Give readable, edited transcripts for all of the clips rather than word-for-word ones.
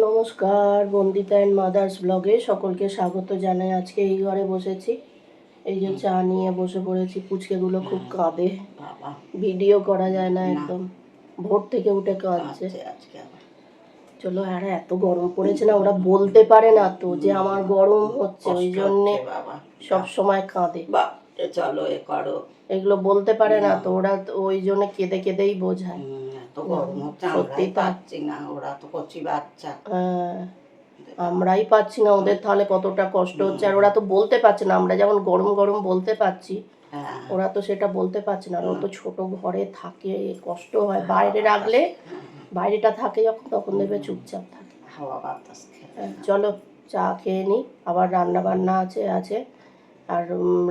নমস্কার, Bandita and mother's ব্লগে সকলকে স্বাগত জানাই। আজকে এই ঘরে বসেছি, এই যে চা নিয়ে বসে পড়েছি। পুচকেগুলো খুব কাঁদে, ভিডিও করা যায় না, একদম ভোর থেকে উঠে কাঁদছে। চলো, আর এত গরম পড়েছে না, ওরা বলতে পারে না তো যে আমার গরম হচ্ছে, ওই জন্যে সব সময় কাঁদে। চলো এ করো, এগুলো বলতে পারে না তো, ওরা ওই জন্য কেঁদে কেঁদেই বোঝায়। এত গরম হচ্ছে, সত্যি পাচ্ছি না, ওরা তো কচি বাচ্চা। আমরাই পাচ্ছি না, ওদের তাহলে কতটা কষ্ট হচ্ছে। আর ওরা তো বলতে পারছে না, আমরা যেমন গরম গরম বলতে পারছি, ওরা তো সেটা বলতে পারছে না। ওরা তো ছোট ঘরে থাকে, কষ্ট হয়। বাইরে রাখলে, বাইরেটা থাকে যখন, তখন দেবে চুপচাপ থাকে। হাওয়া বাতাস। চলো চা খেয়ে নিই, আবার রান্না বান্না আছে। আর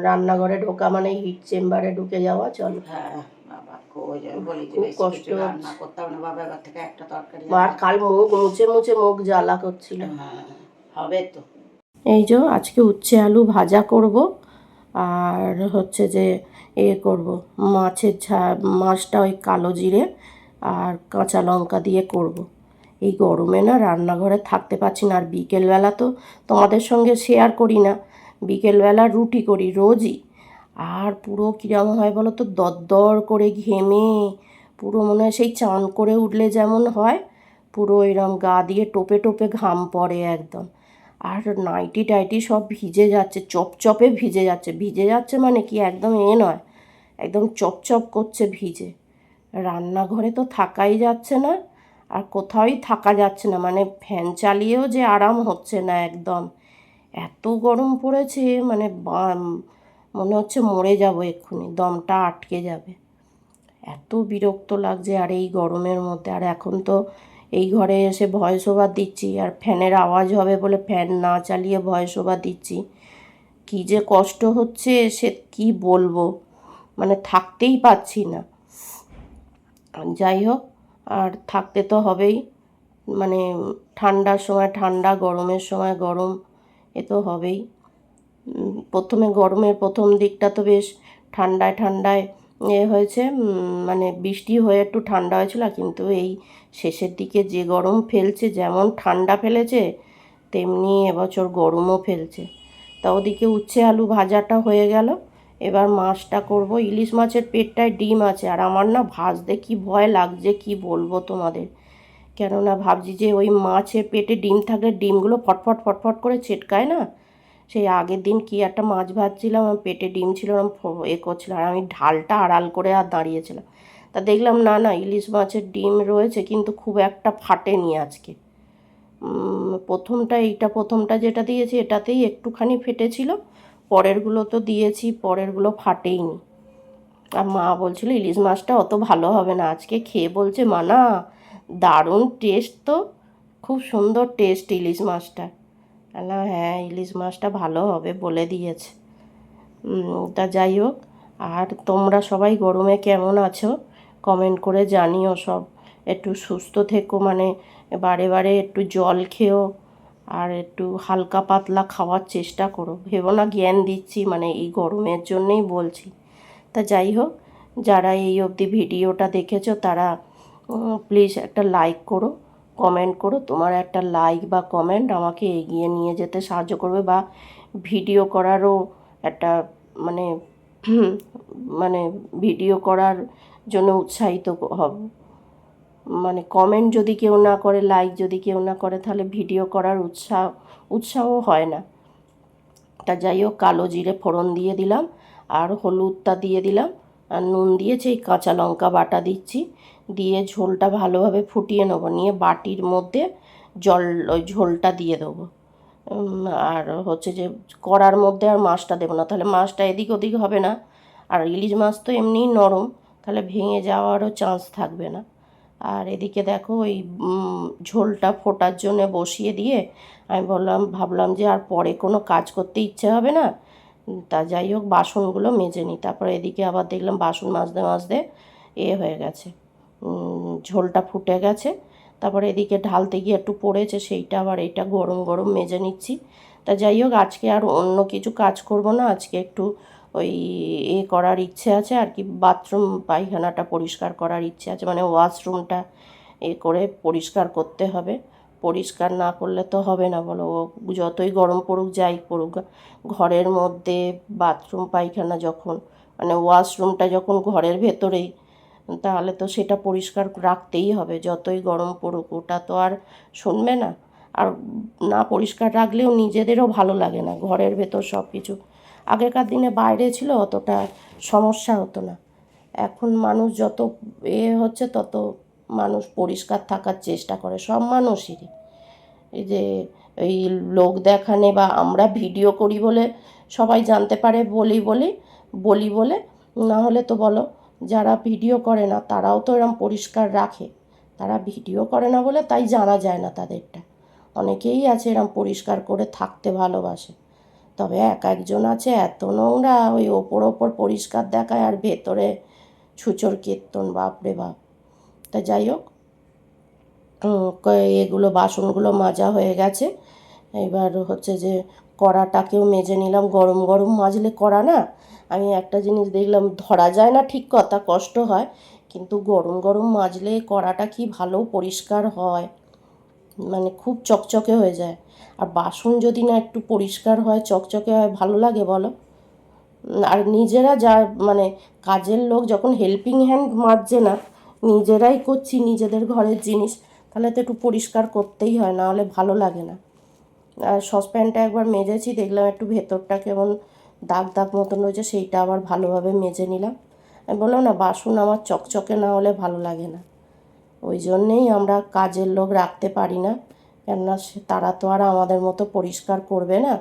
রান্নাঘরে ঢোকা মানে হিট চেম্বারে ঢুকে যাওয়া। চলো, খুব কষ্ট হচ্ছে। আর কাল মুখ মুছে মুখ জ্বালা করছিল। হবে তো। এই যে আজকে উচ্ছে আলু ভাজা করব, আর হচ্ছে যে করব মাছটা ওই কালো জিরে আর কাঁচা লঙ্কা দিয়ে করব। এই গরমে না রান্নাঘরে থাকতে পারছি না। আর বিকেলবেলা তো তোমাদের সঙ্গে শেয়ার করি না, বিকেলবেলা রুটি করি রোজই। আর পুরো কীরকম হয় বলো তো, দরদর করে ঘেমে পুরো মনে হয় সেই চান করে উঠলে যেমন হয়, পুরো এরম গা দিয়ে টোপে টোপে ঘাম পড়ে একদম। আর নাইটি টাইটি সব ভিজে যাচ্ছে, চপচপে ভিজে যাচ্ছে মানে কি, একদম নয়, একদম চপচপ করছে ভিজে। রান্নাঘরে তো থাকাই যাচ্ছে না, আর কোথাওই থাকা যাচ্ছে না, মানে ফ্যান চালিয়েও যে আরাম হচ্ছে না একদম। এত গরম পড়েছে, মানে মনে হচ্ছে মরে যাব এক্ষুনি, দমটা আটকে যাবে, এত বিরক্ত লাগছে। আর এই গরমের মধ্যে, আর এখন তো এই ঘরে এসে ভয়েস ওভার দিচ্ছি, আর ফ্যানের আওয়াজ হবে বলে ফ্যান না চালিয়ে ভয়েস ওভার দিচ্ছি। কী যে কষ্ট হচ্ছে সে কি বলবো, মানে থাকতেই পাচ্ছি না। যাই হোক, আর থাকতে তো হবেই, মানে ঠান্ডার সময় ঠান্ডা, গরমের সময় গরম, এ তো হবেই। প্রথমে গরমের প্রথম দিকটা তো বেশ ঠান্ডায় হয়েছে, মানে বৃষ্টি হয়ে একটু ঠান্ডা হয়েছিল। কিন্তু এই শেষের দিকে যে গরম ফেলছে, যেমন ঠান্ডা ফেলেছে তেমনি এবছর গরমও ফেলছে। তা ওদিকে উচ্ছে আলু ভাজাটা হয়ে গেল, এবার মাছটা করব। ইলিশ মাছের পেটটায় ডিম আছে, আর আমার না ভাজতে কি ভয় লাগছে কি বলবো তোমাদের। কেননা ভাবছি যে ওই মাছের পেটে ডিম থাকলে ডিমগুলো ফটফট করে ছেটকায় না। সেই আগের দিন কি একটা মাছ ভাজছিলাম, আমার পেটে ডিম ছিল, করছিলাম, আর আমি ঢালটা আড়াল করে আর দাঁড়িয়েছিলাম। তা দেখলাম না ইলিশ মাছের ডিম রয়েছে, কিন্তু খুব একটা ফাটেনি আজকে। প্রথমটা যেটা দিয়েছি এটাতেই একটুখানি ফেটেছিল, পরেরগুলো তো দিয়েছি, পরেরগুলো ফাটেইনি। আর মা বলছিল ইলিশ মাছটা অত ভালো হবে না, আজকে খেয়ে বলছে মা না দারুণ টেস্ট, তো খুব সুন্দর টেস্ট ইলিশ মাছটা। হ্যাঁ, ইলিশ মাছটা ভালো হবে বলে দিয়েছে। তা যাই হোক, আর তোমরা সবাই গরমে কেমন আছো কমেন্ট করে জানিও সব। একটু সুস্থ থেকো, মানে বারে একটু জল খেও, আর একটু হালকা পাতলা খাওয়ার চেষ্টা করো। ভেবো না জ্ঞান দিচ্ছি, মানে এই গরমের জন্যেই বলছি। তা যাই হোক, যারা এই অবধি ভিডিওটা দেখেছো তারা প্লিজ একটা লাইক করো, কমেন্ট করো। তোমার একটা লাইক বা কমেন্ট আমাকে এগিয়ে নিয়ে যেতে সাহায্য করবে, বা ভিডিও করারও একটা মানে মানে ভিডিও করার জন্য উৎসাহিত হব। মানে কমেন্ট যদি কেউ না করে, লাইক যদি কেউ না করে, তাহলে ভিডিও করার উৎসাহ হয় না। তা যাই হোক, কালো জিরে ফোড়ন দিয়ে দিলাম, আর হলুদটা দিয়ে দিলাম, আর নুন দিয়েছি, এই কাঁচা লঙ্কা বাটা দিচ্ছি, দিয়ে ঝোলটা ভালোভাবে ফুটিয়ে নেবো, নিয়ে বাটির মধ্যে ওই ঝোলটা দিয়ে দেবো। আর হচ্ছে যে কড়ার মধ্যে আর মাছটা দেবো না, তাহলে মাছটা এদিক ওদিক হবে না। আর ইলিশ মাছ তো এমনিই নরম, তাহলে ভেঙে যাওয়ারও চান্স থাকবে না। আর এদিকে দেখো ওই ঝোলটা ফোটার জন্য বসিয়ে দিয়ে আমি ভাবলাম যে আর পরে কোনো কাজ করতে ইচ্ছে হবে না। তা যাই হোক, বাসনগুলো মেজে নিই। তারপরে এদিকে আবার দেখলাম বাসন মাজতে হয়ে গেছে, ঝোলটা ফুটে গেছে। তারপরে এদিকে ঢালতে গিয়ে একটু পড়েছে, সেইটা আবার এটা গরম মেজে নিচ্ছি। তা যাই হোক, আজকে আর অন্য কিছু কাজ করব না, আজকে একটু ওই করার ইচ্ছে আছে আর কি, বাথরুম পায়খানাটা পরিষ্কার করার ইচ্ছে আছে, মানে ওয়াশরুমটা করে পরিষ্কার করতে হবে। পরিষ্কার না করলে তো হবে না বলো। ও যতই গরম পড়ুক যাই পড়ুক, ঘরের মধ্যে বাথরুম পায়খানা যখন মানে ওয়াশরুমটা যখন ঘরের ভেতরেই, তাহলে তো সেটা পরিষ্কার রাখতেই হবে যতই গরম পড়ুক। ওটা তো আর শুনবে না। আর না পরিষ্কার রাখলেও নিজেদেরও ভালো লাগে না, ঘরের ভেতর সব কিছু। আগেকার দিনে বাইরে ছিল অতটা সমস্যা হতো না। এখন মানুষ যত হচ্ছে তত মানুষ পরিষ্কার থাকার চেষ্টা করে, সব মানুষেরই। এই যে এই লোক দেখানে বা আমরা ভিডিও করি বলে সবাই জানতে পারে বলি বলে, না হলে তো বলো যারা ভিডিও করে না তারাও তো এরম পরিষ্কার রাখে। তারা ভিডিও করে না বলে তাই জানা যায় না তাদেরটা। অনেকেই আছে এরম পরিষ্কার করে থাকতে ভালোবাসে। তবে এক একজন আছে এত নোংরা, ওই ওপর পরিষ্কার দেখায় আর ভেতরে ছুঁচোর কীর্তন, বাপরে বাপ। তা যাই হোক, এগুলো বাসনগুলো মাজা হয়ে গেছে। এবার হচ্ছে যে কড়াটাকেও মেজে নিলাম। গরম গরম মাজলে কড়া না, আমি একটা জিনিস দেখলাম, ধরা যায় না ঠিক কথা, কষ্ট হয়, কিন্তু গরম গরম মাজলে কড়াটা কি ভালো পরিষ্কার হয়, মানে খুব চকচকে হয়ে যায়। আর বাসন যদি না একটু পরিষ্কার হয়, চকচকে হয়, ভালো লাগে বলো। আর নিজেরা যা মানে কাজের লোক যখন হেল্পিং হ্যান্ড মাজছে না, নিজেরাই করছি নিজেদের ঘরের জিনিস, তাহলে তো একটু পরিষ্কার করতেই হয়, না হলে ভালো লাগে না। আর সসপ্যানটা একবার মেজেছি, দেখলাম একটু ভেতরটা কেমন দাগ দাগ মতন রয়েছে, সেইটা আবার ভালোভাবে মেজে নিলাম। আমি বললাম না, বাসন আমার চকচকে না হলে ভালো লাগে না। ওই জন্যেই আমরা কাজের লোক রাখতে পারি না, কেননা তারা তো আর আমাদের মতো পরিষ্কার করবে না।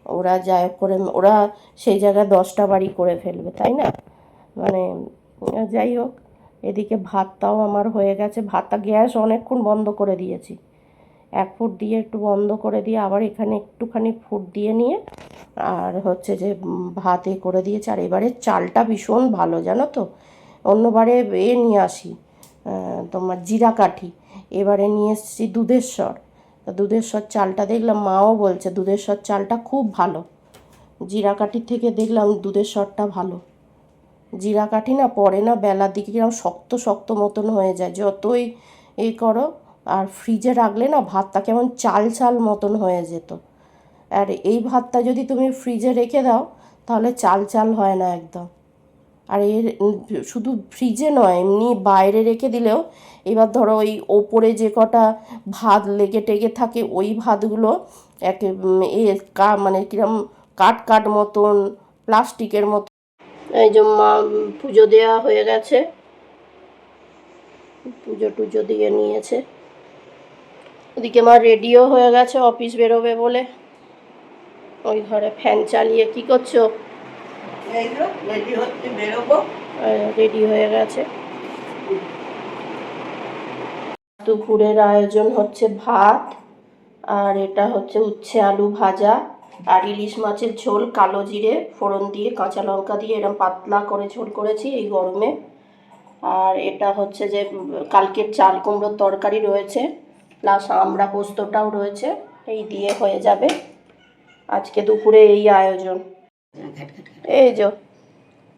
ওরা যাই করে ওরা সেই জায়গায় 10টা বাড়ি করে ফেলবে, তাই না? মানে যাই হোক, এদিকে ভাতটাও আমার হয়ে গেছে। ভাতটা গ্যাস অনেকক্ষণ বন্ধ করে দিয়েছি, 1 ফুট দিয়ে একটু বন্ধ করে দিয়ে আবার এখানে একটুখানি ফুট দিয়ে নিয়ে আর হচ্ছে যে ভাত করে দিয়েছি। আর এবারে চালটা ভীষণ ভালো, জানো তো। অন্যবারে নিয়ে আসি তোমার জিরাকাঠি, এবারে নিয়ে এসেছি দুধেশ্বর। তা দুধেশ্বর চালটা দেখলাম, মাও বলছে দুধেশ্বর চালটা খুব ভালো। জিরাকাঠির থেকে দেখলাম দুধেশ্বরটা ভালো। জিরাকাঠি না পরে না বেলার দিকে কিরকম শক্ত শক্ত মতন হয়ে যায়, যতই করো। আর ফ্রিজে রাখলে না ভাতটা কেমন চাল চাল মতন হয়ে যেত। আর এই ভাতটা যদি তুমি ফ্রিজে রেখে দাও তাহলে চাল চাল হয় না একদম। আর শুধু ফ্রিজে নয়, এমনি বাইরে রেখে দিলেও, এবার ধরো ওই ওপরে যে কটা ভাত লেগে টেগে থাকে ওই ভাতগুলো একে মানে কিরম কাট কাট মতন, প্লাস্টিকের মতো। এই যে মা পুজো দেওয়া হয়ে গেছে, পুজো টুজো দিয়ে নিয়েছে। ওদিকে মা রেডিও হয়ে গেছে অফিস বেরোবে বলে। ওই ঘরে ফ্যান চালিয়ে কি করছো? রেডি হচ্ছে, বেরোবো। রেডি হয়ে গেছে। দুপুরের আয়োজন হচ্ছে ভাত, আর এটা হচ্ছে উচ্ছে আলু ভাজা, আর ইলিশ মাছের ঝোল, কালো জিরে ফোড়ন দিয়ে কাঁচা লঙ্কা দিয়ে এরকম পাতলা করে ঝোল করেছি এই গরমে। আর এটা হচ্ছে যে কালকের চাল কুমড়োর তরকারি রয়েছে, প্লাস আমড়া পোস্তটাও রয়েছে, এই দিয়ে হয়ে যাবে আজকে দুপুরে এই আয়োজন। এই যে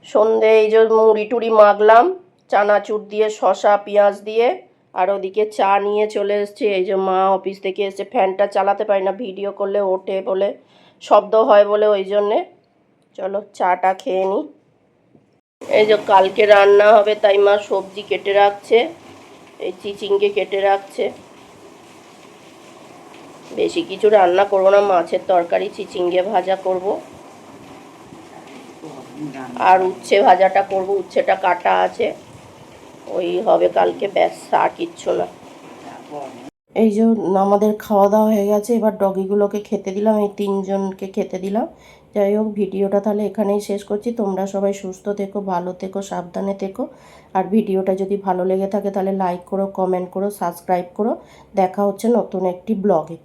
সন্ধে এই যে মুড়ি টুড়ি মাখলাম চানাচুর দিয়ে, শসা পেঁয়াজ দিয়ে। আর ওদিকে চা নিয়ে চলে এসেছি। এই যে মা অফিস থেকে এসে, ফ্যানটা চালাতে পারি না, ভিডিও করলে ওঠে বলে, শব্দ হয় বলে, ওই জন্যে। চলো চাটা খেয়ে নিই। এই যে কালকে রান্না হবে তাই মা সবজি কেটে রাখছে, এই চিচিঙ্গে কেটে রাখছে। বেশি কিছু রান্না করবো না, মাছের তরকারি, চিচিঙ্গে ভাজা করব, আর উচ্ছে ভাজাটা করব, উচ্ছেটা কাটা আছে, ওই হবে কালকে, ব্যাস, আর কিচ্ছু না। এই যে আমাদের খাওয়া দাওয়া হয়ে গেছে, এবার ডগিগুলোকে খেতে দিলাম, এই 3জনকে খেতে দিলাম। যাই হোক, ভিডিওটা তাহলে এখানেই শেষ করছি। তোমরা সবাই সুস্থ থেকো, ভালো থেকো, সাবধানে থেকো। আর ভিডিওটা যদি ভালো লেগে থাকে তাহলে লাইক করো, কমেন্ট করো, সাবস্ক্রাইব করো। দেখা হচ্ছে নতুন একটি ব্লগে।